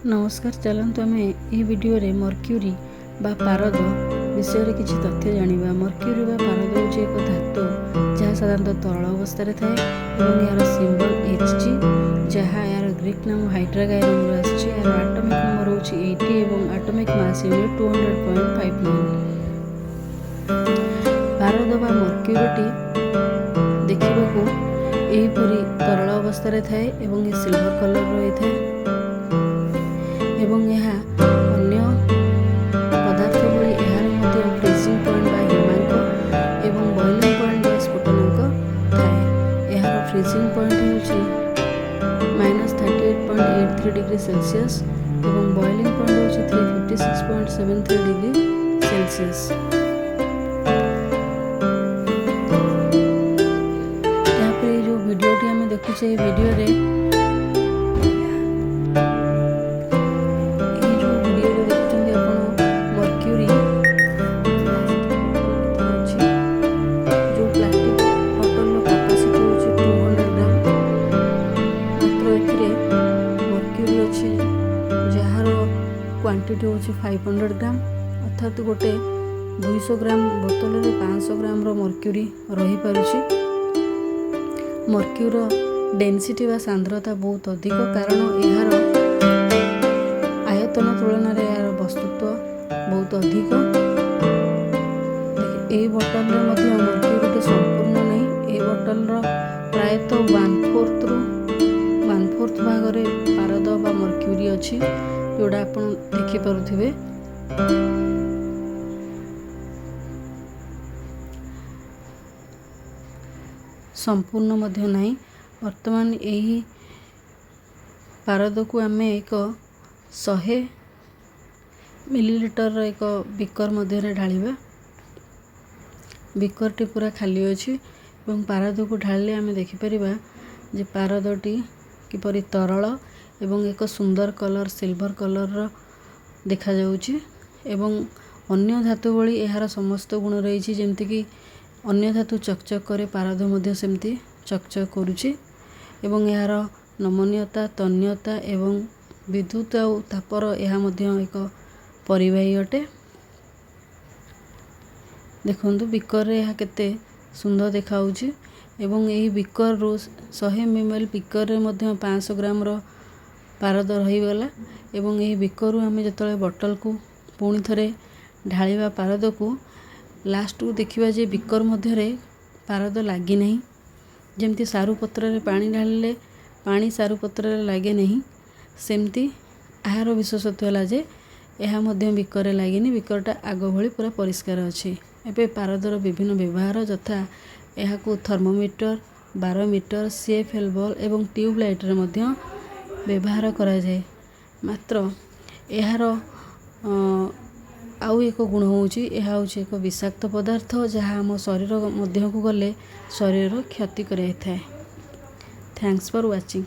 नमस्कार, चलतु आम ये वीडियो रे मर्क्यूरी बा पारद विषय किसी तथ्य जाना। मर्क्यूरी बा पारद हूँ एक धातु जहाँ साधारणतः तरल अवस्था थाए और यार सिंबल Hg जहाँ यार ग्रीक नाम हाइड्रागायरम आसी। यार आटमिक नंबर हूँ 80 और आटमिक मास यूनिट 200.59। पारद बा मर्क्यूरीटी देखा यहीपरी तरल अवस्था थाए और ये सिल्वर कलर रही है एवं यह अन्य पदार्थ भली यार मध्य फ्रीजिंग पॉइंट बा हिमांक एवं बॉइलिंग पॉइंट बा स्फुटनांक थाए। यार फ्रीजिंग पॉइंट हूँ -38.83 डिग्री सेल्सियस एवं बॉइलिंग पॉइंट हूँ 356.73 डिग्री सेल्सियस। यहाँ जो वीडियोटी आम देखुचे वीडियो रे क्वांटिटी हूँ 500 ग्राम अर्थात गोटे 200 ग्राम बोतल में 500 ग्राम मर्क्यूरी रही पारुछि। मर्क्यूर डेंसिटी वा सांद्रता बहुत अधिक कारण यार आयतन तुलन में यार वस्तुत्व बहुत अधिक। ये बोतल में मर्क्यूरी संपूर्ण नहीं, ये बोतल प्रायतः 1/4 भाग पारद बा मर्क्यूरी अच्छी जोड़ा आप देखिपे। संपूर्ण मध्य नहीं। वर्तमान यही पारद को आम एक 100 मिलीलीटर एक बिकर मध्य ढालिबा। बिकरटी पूरा खाली अच्छी और पारद को ढालिले आम देखिपर जे पारदटी किपरि तरल एवं एक सुंदर कलर सिल्वर कलर देखा जाउछि एवं अन्य धातु भली यार समस्त गुण रही जमती कि अन्य धातु चकचक करे पारद मध्य सेमती चकचक करुछि एवं यार नमनीयता तन्यता एवं विद्युत और तापर यह मध्य एक परिवाही अटे। देखंतु बिकर यह केते सुंदर देखाउछि एवं यही बिकर रु 100 ml बिकर रे मध्य 500 ग्राम पारद रहीगला एवं यही बिकरु आम जो बोतल को पुणी थे ढालिबा पारद को लास्ट को देखा जे बिकर मध्य पारद लगे नहीं। जमती सारू पत्र रे पानी ढालिले पानी सारू पत्र रे लगे नहीं सेमती यार विशेषत्व है जे यह मध्य बिकर लगे बिकरटा आग भली पूरा परिष्कार अच्छी। एवं पारदर विभिन्न व्यवहार यथा यह थर्मोमीटर बारोमीटर CFL बल्ब एवं ट्यूबलाइट रे मध्य व्यवहार करा जाए। मात्र यार आउ एक गुण होउछि यह होउछि एक विषाक्त पदार्थ जहाँ आम शरीर मध्य को गले शरीर क्षति कराई थाए। Thanks for watching.